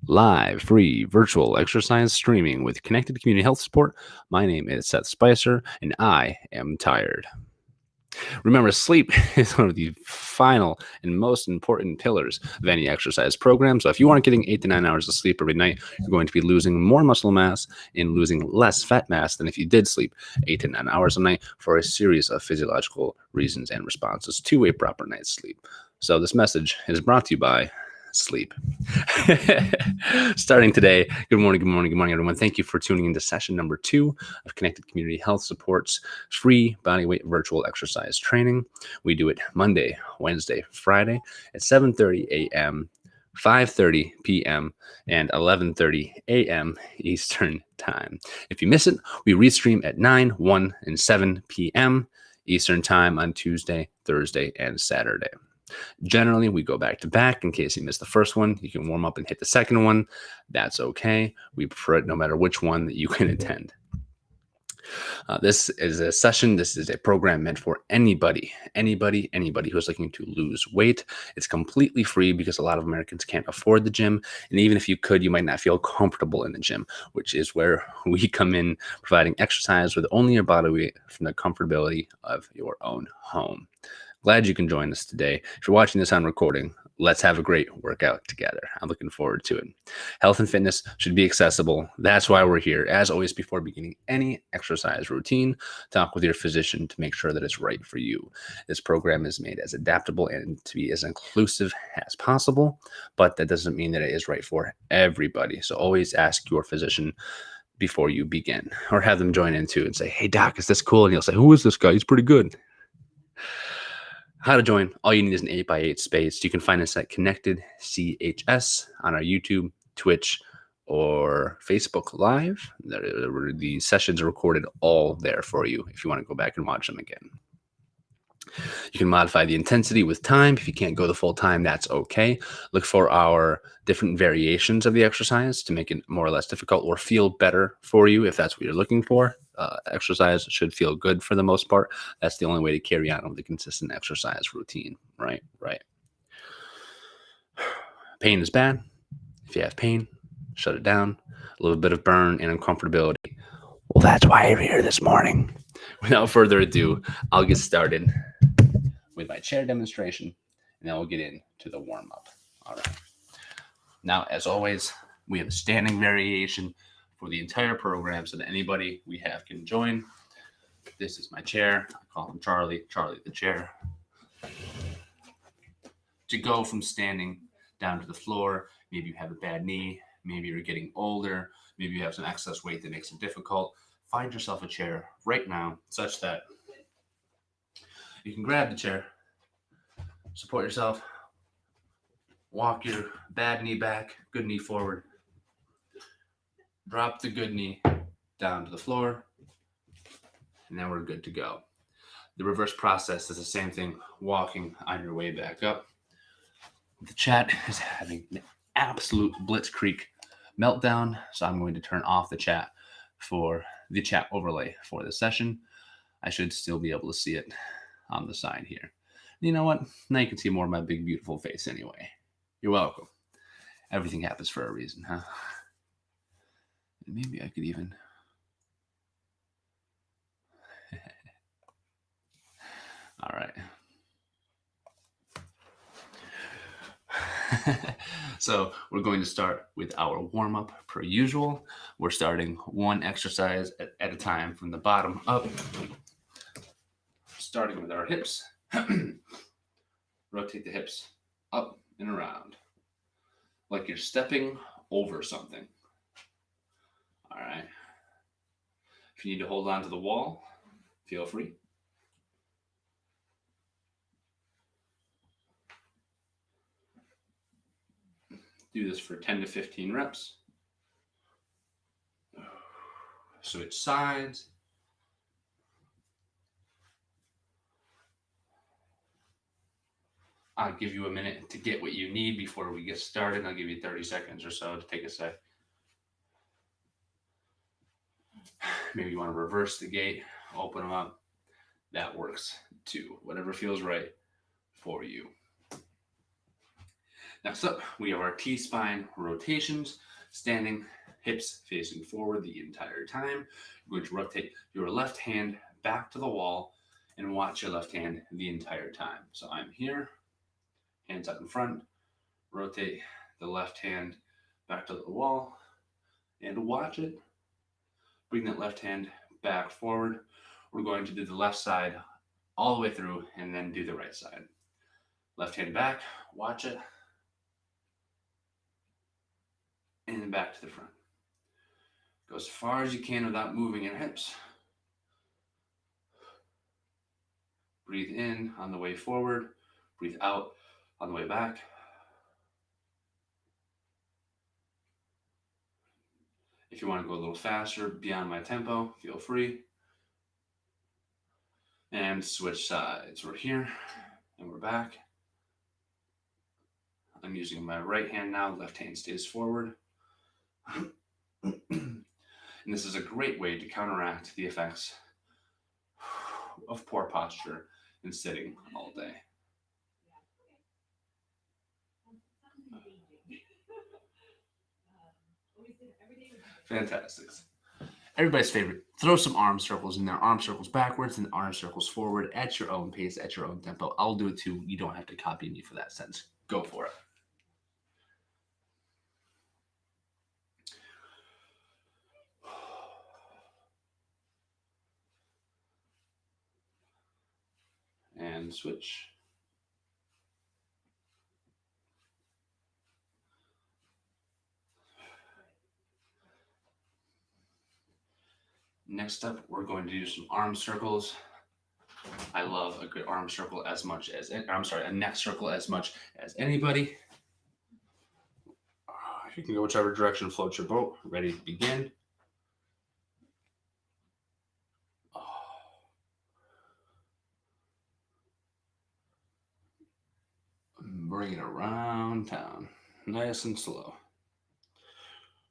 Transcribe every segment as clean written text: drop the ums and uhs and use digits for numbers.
live, free, virtual exercise streaming with connected community health support. My name is Seth Spicer, and I am tired. Remember, sleep is one of the final and most important pillars of any exercise program. So if you aren't getting 8 to 9 hours of sleep every night, you're going to be losing more muscle mass and losing less fat mass than if you did sleep 8 to 9 hours a night for a series of physiological reasons and responses to a proper night's sleep. So this message is brought to you by sleep. Starting today, good morning, everyone. Thank you for tuning into session number 2 of Connected Community Health Support's free bodyweight virtual exercise training. We do it Monday, Wednesday, Friday at 7:30 a.m., 5:30 p.m., and 11:30 a.m. Eastern Time. If you miss it, we restream at 9, 1, and 7 p.m. Eastern Time on Tuesday, Thursday, and Saturday. Generally, we go back to back. In case you missed the first one, you can warm up and hit the second one. That's okay. We prefer it no matter which one that you can attend. This is a session. This is a program meant for anybody who's looking to lose weight. It's completely free because a lot of Americans can't afford the gym. And even if you could, you might not feel comfortable in the gym, which is where we come in, providing exercise with only your body weight from the comfortability of your own home. Glad you can join us today. If you're watching this on recording, let's have a great workout together. I'm looking forward to it. Health and fitness should be accessible. That's why we're here. As always, before beginning any exercise routine, talk with your physician to make sure that it's right for you. This program is made as adaptable and to be as inclusive as possible, but that doesn't mean that it is right for everybody. So always ask your physician before you begin, or have them join in too and say, "Hey doc, is this cool?" And he'll say, "Who is this guy? He's pretty good." How to join? All you need is an 8x8 space. You can find us at Connected CHS on our YouTube, Twitch, or Facebook Live. The sessions are recorded all there for you if you want to go back and watch them again. You can modify the intensity with time. If you can't go the full time, that's okay. Look for our different variations of the exercise to make it more or less difficult or feel better for you if that's what you're looking for. Exercise should feel good for the most part. That's the only way to carry on with a consistent exercise routine. Right. Pain is bad. If you have pain, shut it down. A little bit of burn and uncomfortability. Well, that's why you're here this morning. Without further ado, I'll get started with my chair demonstration, and then we'll get into the warm-up. All right. Now, as always, we have a standing variation for the entire program so that anybody we have can join. This is my chair. I call him Charlie the chair. To go from standing down to the floor, maybe you have a bad knee, maybe you're getting older, maybe you have some excess weight that makes it difficult. Find yourself a chair right now such that you can grab the chair, support yourself, walk your bad knee back, good knee forward, drop the good knee down to the floor, and then we're good to go. The reverse process is the same thing, walking on your way back up. The chat is having an absolute blitzkrieg meltdown, so I'm going to turn off the chat for the chat overlay for the session. I should still be able to see it on the side here. You know what? Now you can see more of my big, beautiful face anyway. You're welcome. Everything happens for a reason, huh? Maybe I could even... All right. So we're going to start with our warm-up per usual. We're starting one exercise at a time from the bottom up. Starting with our hips. Rotate the hips up and around like you're stepping over something. All right. If you need to hold on to the wall, feel free. Do this for 10 to 15 reps. Switch sides. I'll give you a minute to get what you need before we get started. I'll give you 30 seconds or so to take a sec. Maybe you want to reverse the gait, open them up. That works too. Whatever feels right for you. Next up, we have our T-spine rotations, standing, hips facing forward the entire time. You're going to rotate your left hand back to the wall and watch your left hand the entire time. So I'm here, hands up in front, rotate the left hand back to the wall and watch it. Bring that left hand back forward. We're going to do the left side all the way through and then do the right side. Left hand back, watch it, and then back to the front. Go as far as you can without moving your hips. Breathe in on the way forward, breathe out on the way back. If you want to go a little faster beyond my tempo, feel free. And switch sides. We're here and we're back. I'm using my right hand now, left hand stays forward. And this is a great way to counteract the effects of poor posture and sitting all day. Fantastic. Everybody's favorite. Throw some arm circles in there. Arm circles backwards and arm circles forward at your own pace, at your own tempo. I'll do it too. You don't have to copy me for that sense. Go for it. And switch. Next up, we're going to do some arm circles. I love a good arm circle as much as, a neck circle as much as anybody. You can go whichever direction floats your boat. Ready to begin. Bring it around town, nice and slow.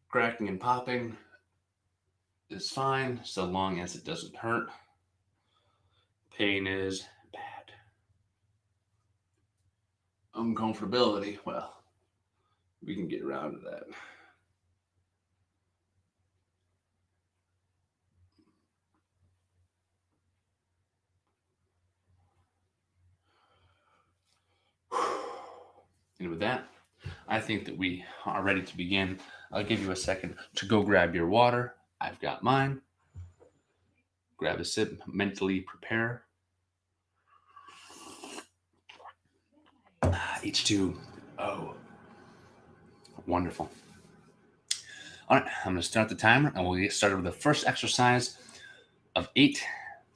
Cracking and popping is fine so long as it doesn't hurt. Pain is bad. Uncomfortability, well, we can get around to that. And with that, I think that we are ready to begin. I'll give you a second to go grab your water. I've got mine. Grab a sip, mentally prepare. H2O. Wonderful. All right, I'm going to start the timer and we'll get started with the first exercise of 8,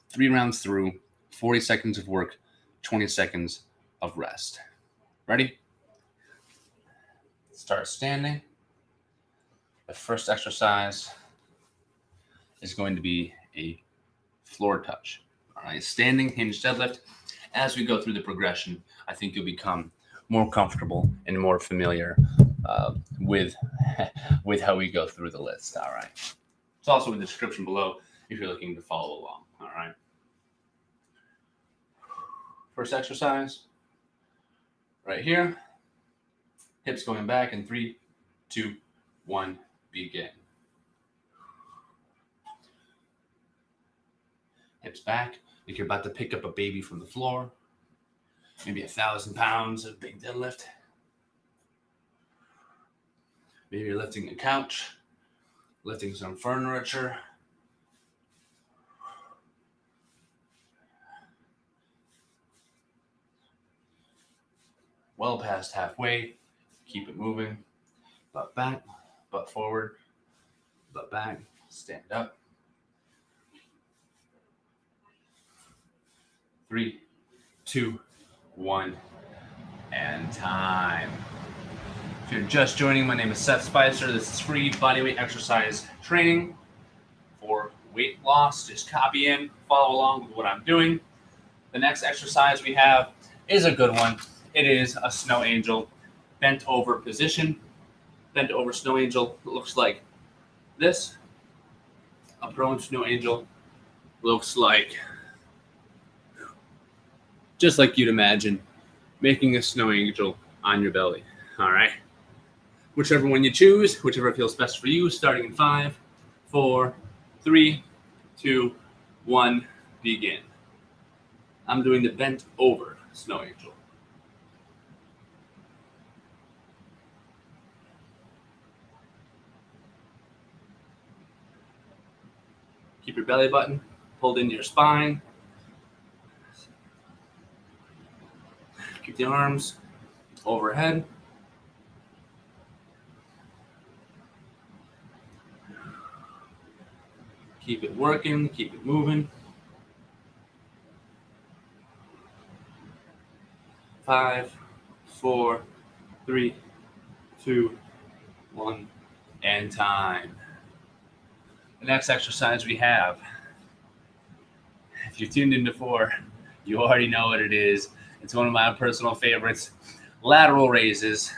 3 rounds through, 40 seconds of work, 20 seconds of rest. Ready? Start standing. The first exercise is going to be a floor touch. All right, standing hinge deadlift. As we go through the progression, I think you'll become more comfortable and more familiar with how we go through the list. All right. It's also in the description below if you're looking to follow along. All right. First exercise, right here. Hips going back in 3, 2, 1, begin. Hips back, like you're about to pick up a baby from the floor. Maybe 1,000 pounds of big deadlift. Maybe you're lifting a couch, lifting some furniture. Well past halfway. Keep it moving. Butt back, butt forward, butt back, stand up. 3, 2, 1, and time. If you're just joining, my name is Seth Spicer. This is free bodyweight exercise training for weight loss. Just copy in, follow along with what I'm doing. The next exercise we have is a good one. It is a snow angel bent over position. Bent over snow angel looks like this. A prone snow angel looks like, just like you'd imagine, making a snow angel on your belly. All right. Whichever one you choose, whichever feels best for you, starting in 5, 4, 3, 2, 1, begin. I'm doing the bent over snow angel. Keep your belly button pulled into your spine. Keep the arms overhead. Keep it working, keep it moving. 5, 4, 3, 2, 1, and time. The next exercise we have, if you tuned in before, you already know what it is. It's one of my personal favorites. Lateral raises.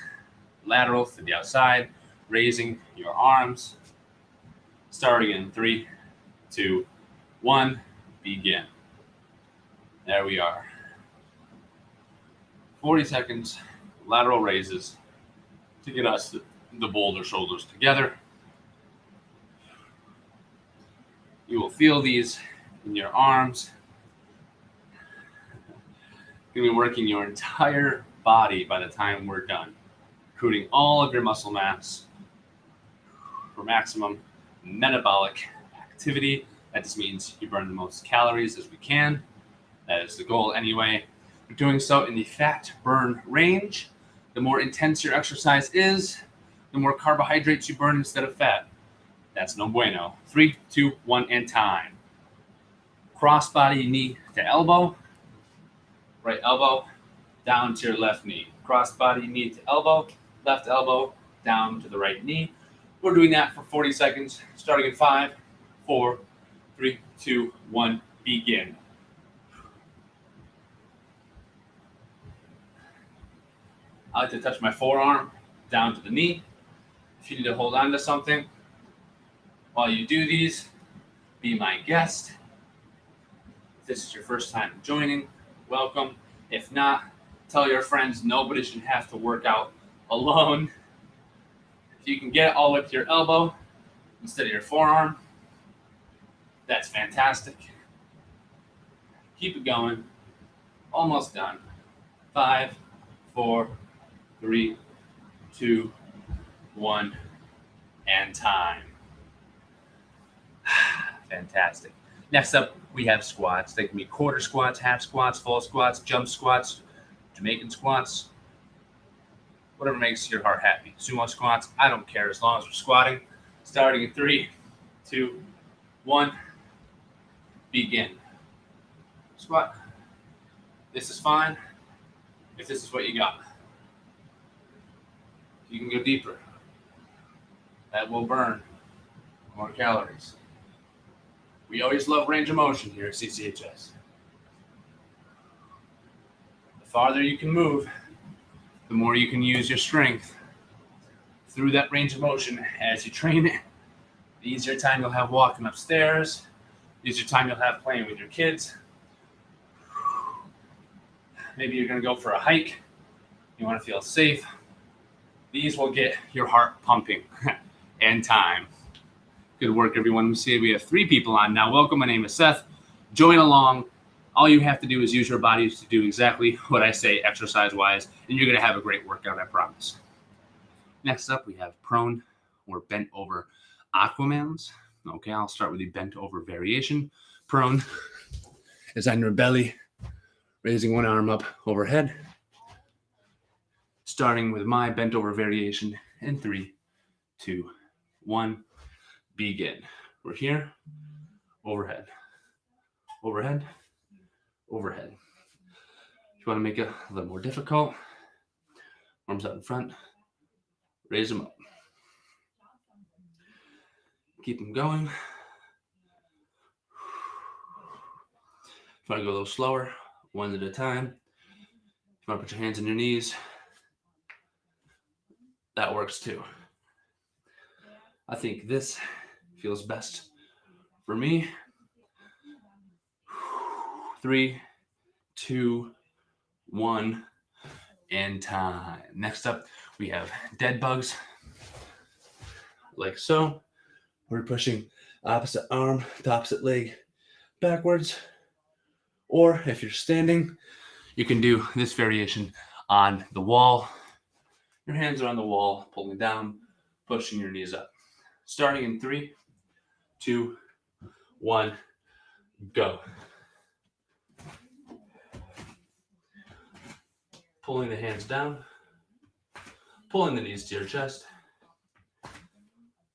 Lateral to the outside, raising your arms. Starting in 3, 2, 1, begin. There we are. 40 seconds, lateral raises to get us the boulder shoulders together. You will feel these in your arms. You're going to be working your entire body by the time we're done, recruiting all of your muscle mass for maximum metabolic activity. That just means you burn the most calories as we can. That is the goal anyway. You're doing so in the fat burn range. The more intense your exercise is, the more carbohydrates you burn instead of fat. That's no bueno. 3, 2, 1, and time. Cross body knee to elbow. Right elbow down to your left knee. Cross body knee to elbow. Left elbow down to the right knee. We're doing that for 40 seconds, starting in 5, 4, 3, 2, 1, begin. I like to touch my forearm down to the knee. If you need to hold on to something while you do these, be my guest. If this is your first time joining, welcome. If not, tell your friends nobody should have to work out alone. If you can get it all the way to your elbow instead of your forearm, that's fantastic. Keep it going. Almost done. 5, 4, 3, 2, 1, and time. Fantastic. Next up, we have squats. They can be quarter squats, half squats, full squats, jump squats, Jamaican squats, whatever makes your heart happy. Sumo squats, I don't care as long as we're squatting. Starting in 3, 2, 1, begin. Squat. This is fine if this is what you got. You can go deeper. That will burn more calories. We always love range of motion here at CCHS. The farther you can move, the more you can use your strength through that range of motion as you train it. The easier time you'll have walking upstairs, the easier time you'll have playing with your kids. Maybe you're going to go for a hike. You want to feel safe. These will get your heart pumping and time. Good work, everyone. We see we have 3 people on now. Welcome. My name is Seth. Join along. All you have to do is use your bodies to do exactly what I say exercise-wise, and you're going to have a great workout, I promise. Next up, we have prone or bent over Aquamans. Okay, I'll start with the bent over variation. Prone is on your belly, raising one arm up overhead. Starting with my bent over variation in 3, 2, 1, begin. We're here, overhead, overhead, overhead. If you want to make it a little more difficult, arms out in front, raise them up. Keep them going. If you want to go a little slower, one at a time. If you want to put your hands on your knees, that works too. I think this feels best for me. 3, 2, 1, and time. Next up, We have dead bugs, like so. We're pushing opposite arm to opposite leg backwards. Or if you're standing, you can do this variation on the wall. Your hands are on the wall, pulling down, pushing your knees up. Starting in 3, 2, 1, go. Pulling the hands down, pulling the knees to your chest,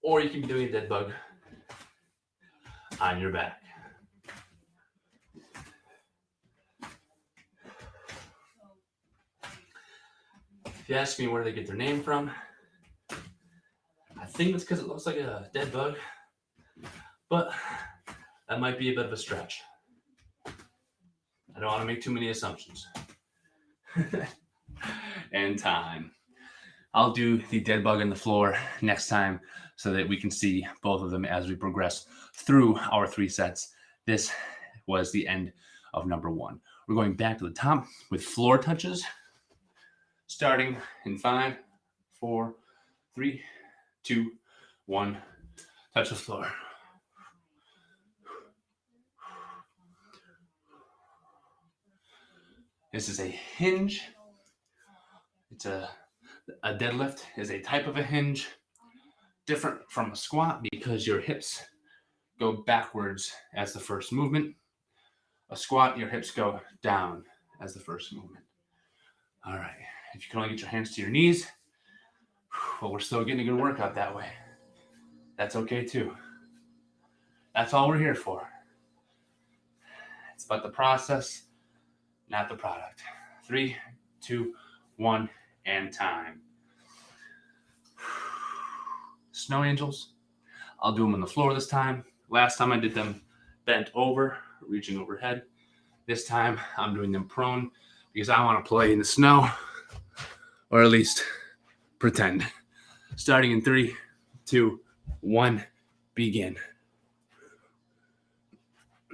or you can be doing a dead bug on your back. If you ask me where they get their name from, I think it's because it looks like a dead bug, but that might be a bit of a stretch. I don't want to make too many assumptions. And time. I'll do the dead bug on the floor next time so that we can see both of them as we progress through our 3 sets. This was the end of number 1. We're going back to the top with floor touches, starting in 5, 4, 3, 2, 1, touch the floor. This is a hinge. It's a deadlift is a type of a hinge, different from a squat because your hips go backwards as the first movement. A squat, your hips go down as the first movement. All right, if you can only get your hands to your knees, well, we're still getting a good workout that way. That's okay too. That's all we're here for. It's about the process, not the product. 3, 2, 1, and time. Snow angels. I'll do them on the floor this time. Last time I did them bent over, reaching overhead. This time I'm doing them prone because I want to play in the snow, or at least pretend. Starting in 3, 2, 1, begin.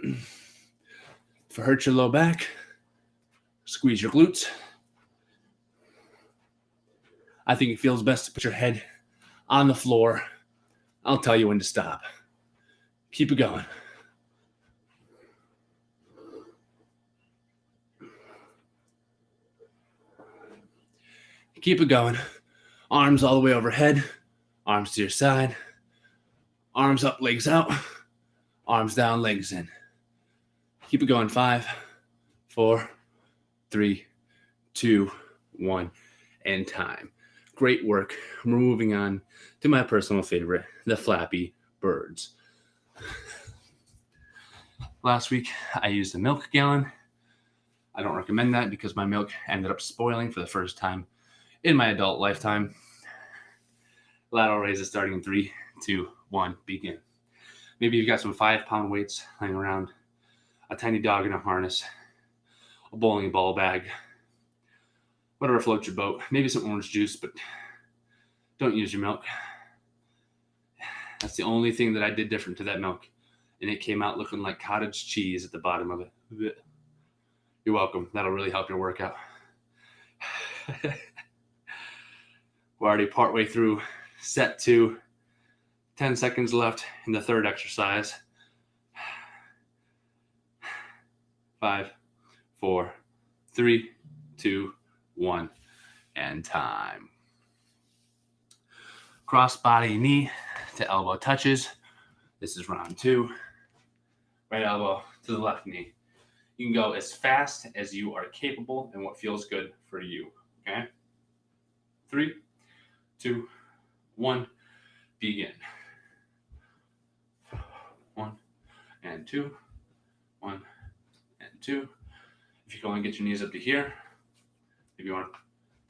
If it hurts your low back, squeeze your glutes. I think it feels best to put your head on the floor. I'll tell you when to stop. Keep it going. Keep it going. Arms all the way overhead. Arms to your side. Arms up, legs out. Arms down, legs in. Keep it going. 5, 4, 3, 2, 1, and time. Great work. We're moving on to my personal favorite, the Flappy Birds. Last week, I used a milk gallon. I don't recommend that because my milk ended up spoiling for the first time in my adult lifetime. Lateral raises starting in 3, 2, 1, begin. Maybe you've got some 5-pound weights lying around, a tiny dog in a harness, a bowling ball bag, whatever floats your boat. Maybe some orange juice, but don't use your milk. That's the only thing that I did different to that milk. And it came out looking like cottage cheese at the bottom of it. You're welcome. That'll really help your workout. We're already partway through set 2. 10 seconds left in the third exercise. 5, 4, 3, 2, 1, and time. Cross body knee to elbow touches. This is round 2. Right elbow to the left knee. You can go as fast as you are capable and what feels good for you. Okay? 3, 2, 1, begin. 1 and 2, 1 and 2. If you can only get your knees up to here, if you want to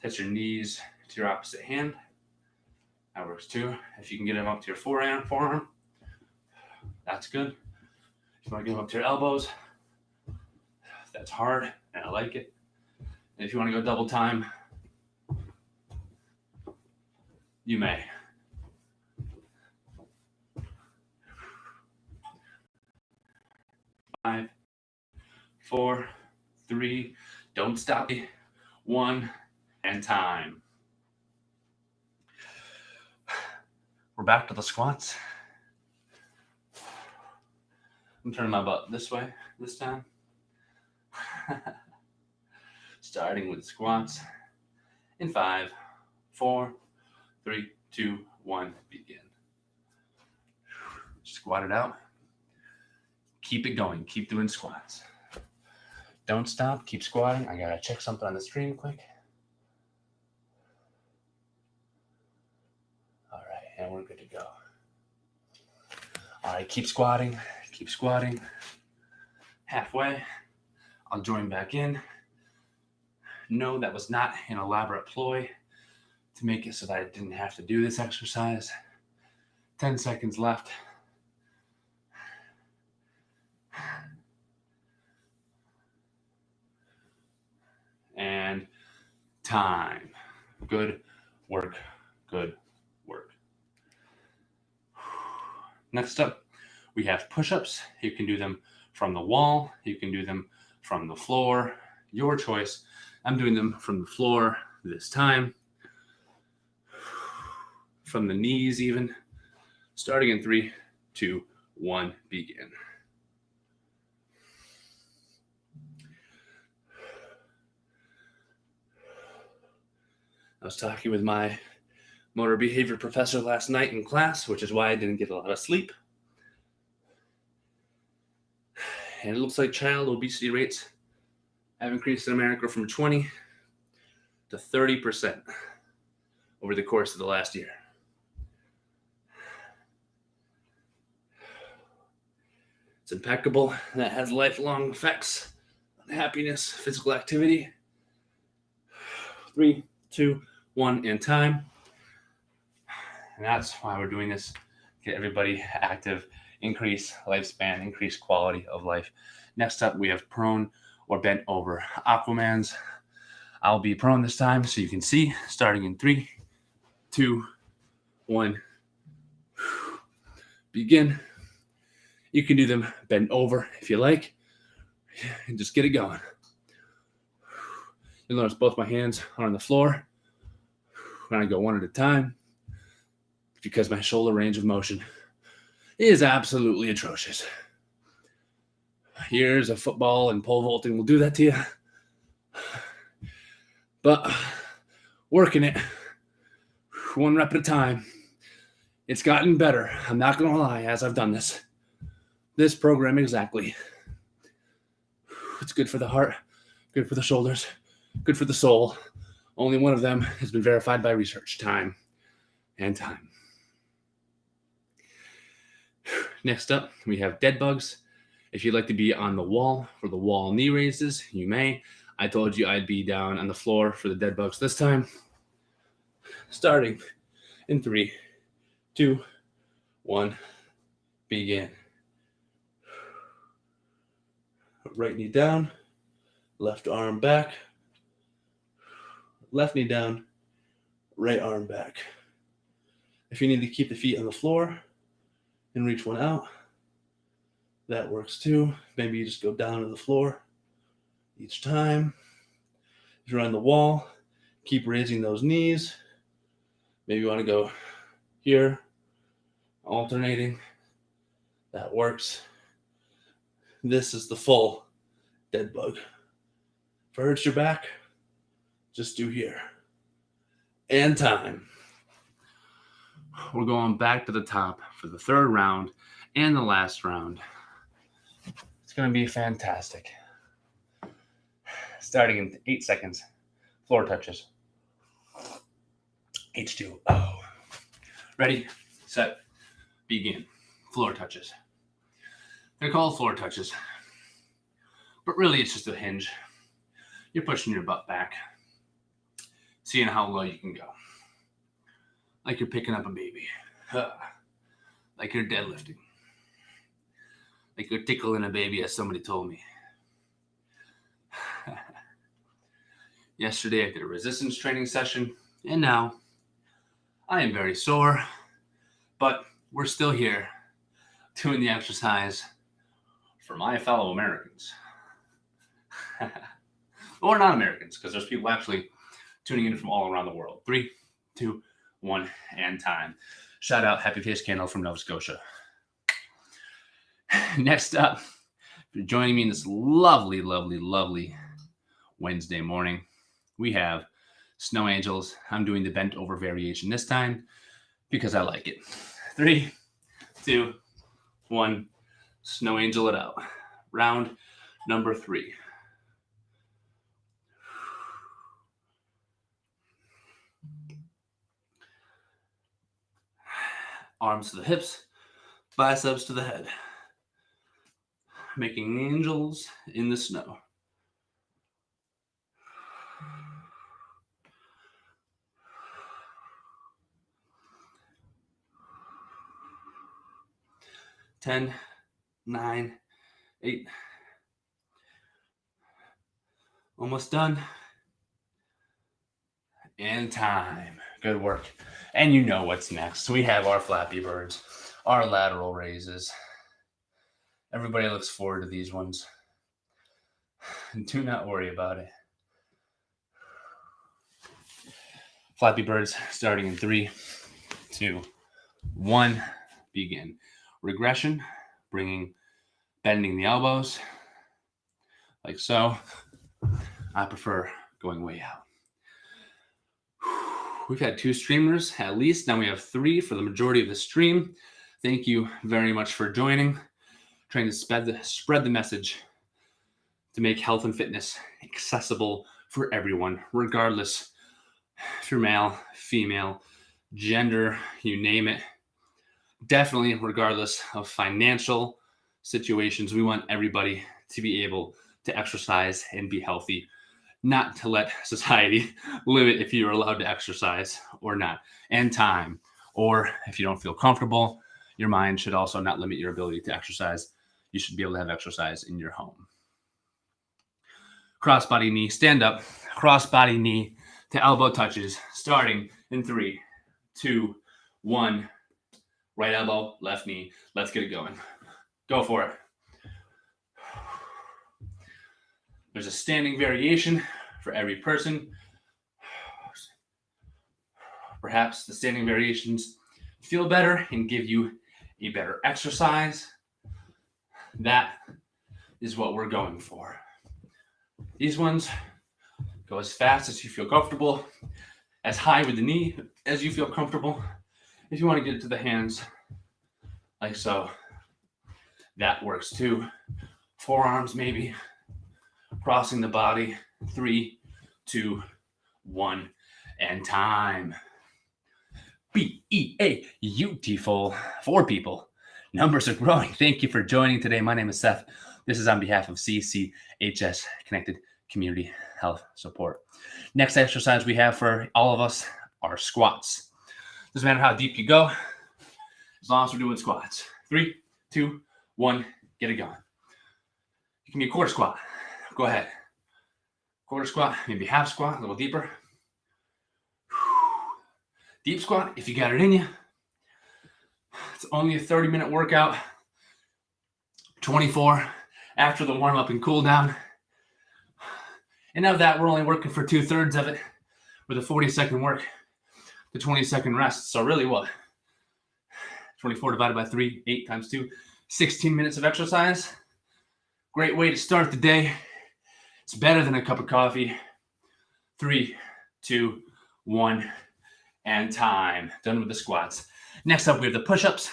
touch your knees to your opposite hand, that works too. If you can get them up to your forearm, that's good. If you want to get them up to your elbows, that's hard, and I like it. And if you want to go double time, you may. Five, 4, 3, don't stop. 1, and time. We're back to the squats. I'm turning my butt this way this time. Starting with squats in 5, 4, 3, 2, 1, begin. Squat it out. Keep it going. Keep doing squats. Don't stop. Keep squatting. I gotta check something on the screen quick. All right, and we're good to go. All right, keep squatting. Keep squatting. Halfway. I'll join back in. No, that was not an elaborate ploy to make it so that I didn't have to do this exercise. 10 seconds left. And time. Good work. Good work. Next up, we have push-ups. You can do them from the wall. You can do them from the floor. Your choice. I'm doing them from the floor this time. From the knees even. Starting in 3, 2, 1, begin. I was talking with my motor behavior professor last night in class, which is why I didn't get a lot of sleep. And it looks like child obesity rates have increased in America from 20 to 30% over the course of the last year. It's impeccable. That has lifelong effects on happiness, physical activity. 3, 2, 1, and time. And that's why we're doing this. Get everybody active, increase lifespan, increase quality of life. Next up, we have prone or bent over Aquamans. I'll be prone this time so you can see. Starting in 3, 2, 1. Begin. You can do them bent over if you like. And just get it going. You'll notice both my hands are on the floor when I go one at a time because my shoulder range of motion is absolutely atrocious. Years of football and pole vaulting will do that to you. But working it one rep at a time, it's gotten better. I'm not going to lie as I've done this program exactly. It's good for the heart, good for the shoulders, good for the soul. Only one of them has been verified by research. Time and time. Next up, we have dead bugs. If you'd like to be on the wall for the wall knee raises, you may. I told you I'd be down on the floor for the dead bugs this time. Starting in 3, 2, 1, begin. Right knee down, left arm back, left knee down, right arm back. If you need to keep the feet on the floor and reach one out, that works too. Maybe you just go down to the floor each time. If you're on the wall, keep raising those knees. Maybe you want to go here, alternating. That works. This is the full dead bug. If it hurts your back, just do here. And time. We're going back to the top for the third round and the last round. It's going to be fantastic. Starting in 8 seconds. Floor touches. H2O. Ready, set, begin. Floor touches. They're called floor touches, but really it's just a hinge. You're pushing your butt back, seeing how low you can go. Like you're picking up a baby. Like you're deadlifting. Like you're tickling a baby, as somebody told me. Yesterday I did a resistance training session, and now I am very sore, but we're still here doing the exercise for my fellow Americans. Or not Americans, because there's people actually tuning in from all around the world. 3, 2, 1, and time. Shout out Happy Face Candle from Nova Scotia. Next up, for joining me in this lovely, lovely, lovely Wednesday morning, we have Snow Angels. I'm doing the bent over variation this time because I like it. 3, 2, 1, Snow Angel it out. Round number 3. Arms to the hips, biceps to the head. Making angels in the snow. Ten, 9, 8. Almost done. And time. Good work. And you know what's next. We have our Flappy Birds, our lateral raises. Everybody looks forward to these ones. Do not worry about it. Flappy Birds starting in 3, 2, 1. Begin. Regression, bending the elbows, like so. I prefer going way out. We've had 2 streamers at least. Now we have 3 for the majority of the stream. Thank you very much for joining. Trying to spread the message to make health and fitness accessible for everyone, regardless if you're male, female, gender, you name it. Definitely regardless of financial situations. We want everybody to be able to exercise and be healthy, not to let society limit if you're allowed to exercise or not, and time. Or if you don't feel comfortable, your mind should also not limit your ability to exercise. You should be able to have exercise in your home. Crossbody knee, stand up, crossbody knee to elbow touches, starting in 3, 2, 1. Right elbow, left knee. Let's get it going. Go for it. There's a standing variation for every person. Perhaps the standing variations feel better and give you a better exercise. That is what we're going for. These ones go as fast as you feel comfortable, as high with the knee as you feel comfortable. If you want to get it to the hands, like so, that works too. Forearms maybe, crossing the body. 3, 2, 1, and time. Beautiful. 4 people. Numbers are growing. Thank you for joining today. My name is Seth. This is on behalf of CCHS, Connected Community Health Support. Next exercise we have for all of us are squats. Doesn't matter how deep you go, as long as we're doing squats. 3, 2, 1, get it going. You can be a quarter squat. Go ahead. Quarter squat, maybe half squat, a little deeper. Deep squat, if you got it in you. It's only a 30-minute workout. 24 after the warm-up and cool down. And of that, we're only working for 2/3 of it with a 40-second work. The 20-second rest. So really what? 24 divided by 3, 8 times 2, 16 minutes of exercise. Great way to start the day. It's better than a cup of coffee. 3, 2, 1, and time. Done with the squats. Next up, we have the push-ups.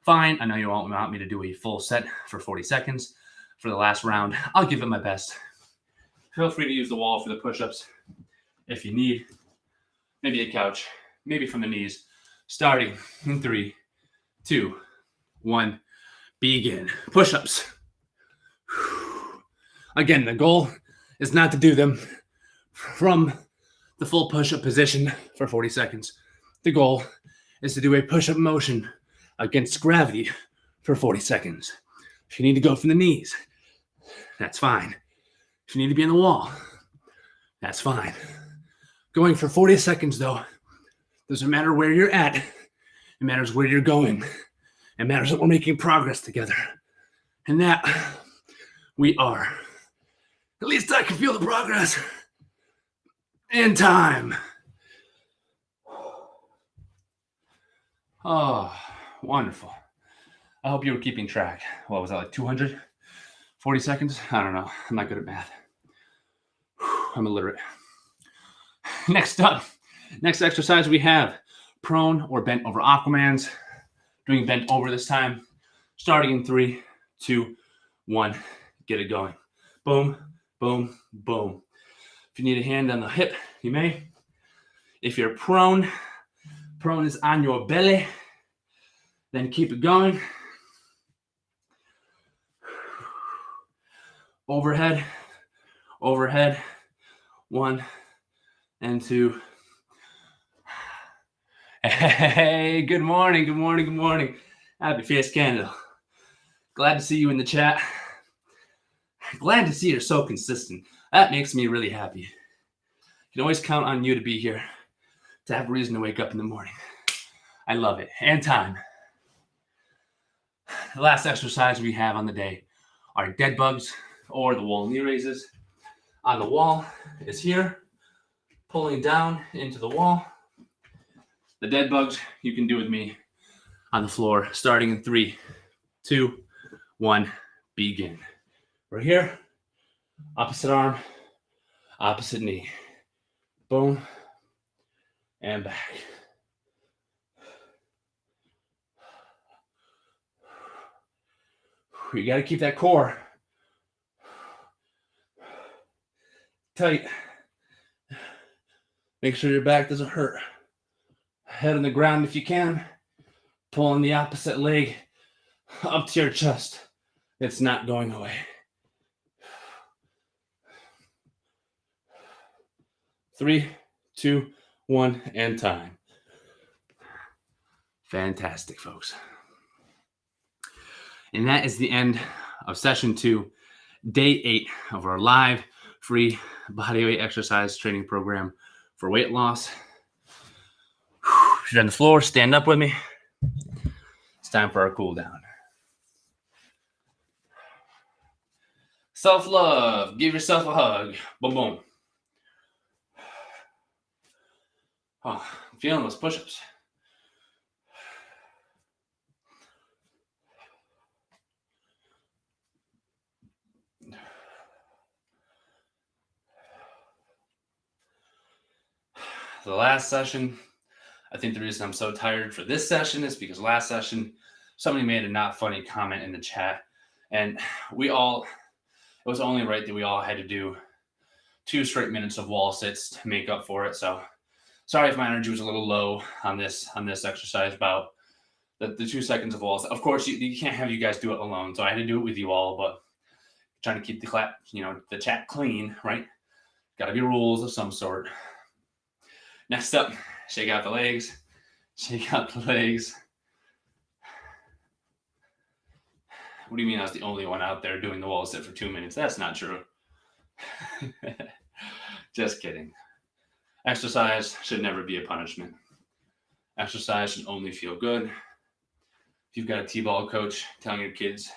Fine, I know you won't want me to do a full set for 40 seconds. For the last round, I'll give it my best. Feel free to use the wall for the push-ups if you need. Maybe a couch. Maybe from the knees. Starting in 3, 2, 1. Begin. Push-ups. Again, the goal is not to do them from the full push-up position for 40 seconds. The goal is to do a push-up motion against gravity for 40 seconds. If you need to go from the knees, that's fine. If you need to be on the wall, that's fine. Going for 40 seconds, though, doesn't matter where you're at. It matters where you're going. It matters that we're making progress together. And that we are. At least I can feel the progress. And time. Oh, wonderful. I hope you were keeping track. What was that, like 240 seconds? I don't know. I'm not good at math. I'm illiterate. Next up, next exercise we have prone or bent over Aquamans. Doing bent over this time. Starting in 3, 2, 1. Get it going. Boom, boom, boom. If you need a hand on the hip, you may. If you're prone is on your belly, then keep it going. Overhead, overhead. 1 and 2. Hey, good morning, good morning, good morning. Happy Face Candle. Glad to see you in the chat. Glad to see you're so consistent. That makes me really happy. You can always count on you to be here, to have a reason to wake up in the morning. I love it. And time. The last exercise we have on the day are dead bugs or the wall knee raises. On the wall is here, pulling down into the wall. The dead bugs you can do with me on the floor, starting in 3, 2, 1, begin. We're here, opposite arm, opposite knee. Boom, and back. You got to keep that core tight. Make sure your back doesn't hurt. Head on the ground if you can. Pulling the opposite leg up to your chest. It's not going away. 3, 2, 1, and time. Fantastic, folks. And that is the end of session 2, day 8 of our live free bodyweight exercise training program for weight loss. If you're on the floor, stand up with me. It's time for our cool down. Self-love. Give yourself a hug. Boom, boom. Oh, I'm feeling those push-ups. The last session, I think the reason I'm so tired for this session is because last session, somebody made a not funny comment in the chat, and it was only right that we all had to do 2 straight minutes of wall sits to make up for it. So sorry if my energy was a little low on this exercise about the 2 seconds of walls. Of course, you can't have you guys do it alone, so I had to do it with you all, but trying to keep the chat clean, right? Got to be rules of some sort. Next up, shake out the legs. Shake out the legs. What do you mean I was the only one out there doing the wall sit for 2 minutes? That's not true. Just kidding. Exercise should never be a punishment. Exercise should only feel good. If you've got a T-ball coach telling your kids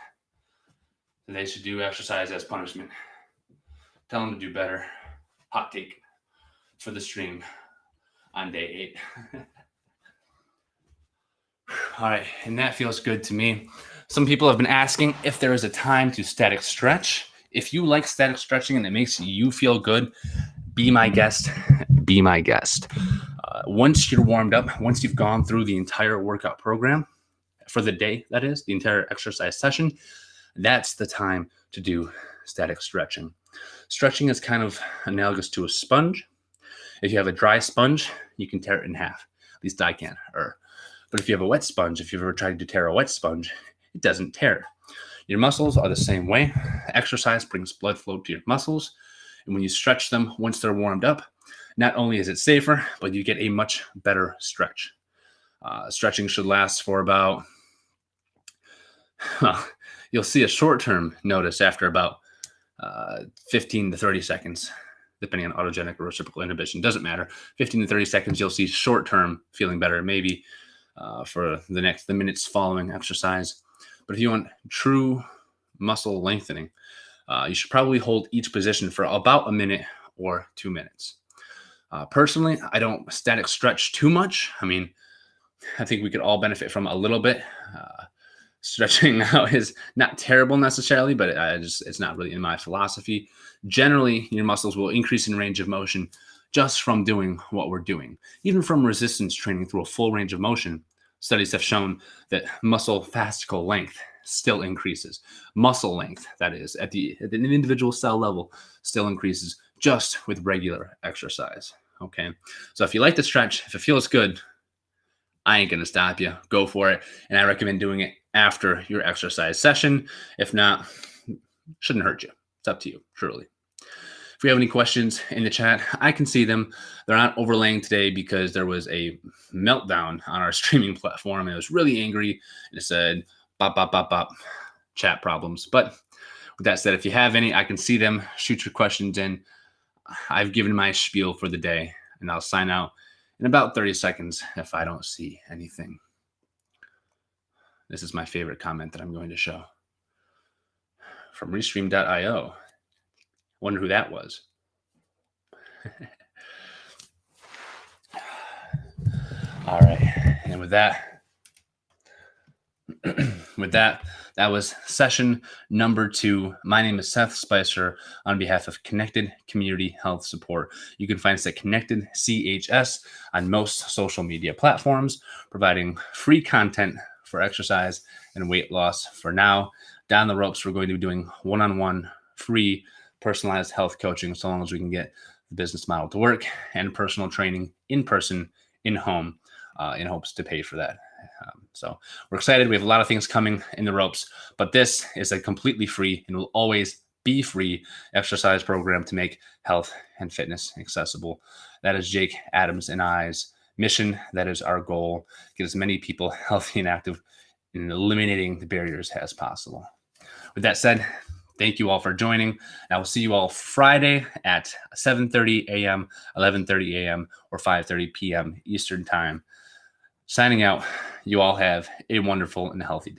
that they should do exercise as punishment, tell them to do better. Hot take for the stream on day 8. All right, and that feels good to me. Some people have been asking if there is a time to static stretch. If you like static stretching and it makes you feel good, be my guest. Be my guest. Once you're warmed up, once you've gone through the entire workout program for the day, that is, the entire exercise session, that's the time to do static stretching. Stretching is kind of analogous to a sponge. If you have a dry sponge, you can tear it in half. At least I can. But if you have a wet sponge, if you've ever tried to tear a wet sponge, it doesn't tear. Your muscles are the same way. Exercise brings blood flow to your muscles. And when you stretch them, once they're warmed up, not only is it safer, but you get a much better stretch. Stretching should last for about, you'll see a short-term notice after about 15 to 30 seconds, depending on autogenic or reciprocal inhibition. Doesn't matter. 15 to 30 seconds, you'll see short-term feeling better, maybe for the minutes following exercise. But if you want true muscle lengthening, you should probably hold each position for about a minute or 2 minutes. Personally, I don't static stretch too much. I mean, I think we could all benefit from a little bit. Stretching out is not terrible necessarily, but it's not really in my philosophy. Generally, your muscles will increase in range of motion just from doing what we're doing. Even from resistance training through a full range of motion, studies have shown that muscle fascicle length still increases. Muscle length, that is, at an individual cell level, still increases just with regular exercise. Okay, so if you like to stretch, if it feels good, I ain't gonna stop you. Go for it, and I recommend doing it after your exercise session. If not, shouldn't hurt you. It's up to you, truly. If we have any questions in the chat, I can see them. They're not overlaying today because there was a meltdown on our streaming platform, and it was really angry, and it said, bop, bop, bop, bop, chat problems. But with that said, if you have any, I can see them. Shoot your questions in. I've given my spiel for the day, and I'll sign out in about 30 seconds if I don't see anything. This is my favorite comment that I'm going to show from Restream.io. Wonder who that was. All right. And with that, that was session number 2. My name is Seth Spicer on behalf of Connected Community Health Support. You can find us at Connected CHS on most social media platforms, providing free content for exercise and weight loss. For now, down the ropes, we're going to be doing one-on-one free personalized health coaching so long as we can get the business model to work, and personal training in person, in home, in hopes to pay for that. So we're excited. We have a lot of things coming in the ropes, but this is a completely free and will always be free exercise program to make health and fitness accessible. That is Jake Adams and I's mission. That is our goal. Get as many people healthy and active and eliminating the barriers as possible. With that said, thank you all for joining. I will see you all Friday at 7:30 a.m., 11:30 a.m., or 5:30 p.m. Eastern Time. Signing out. You all have a wonderful and healthy day.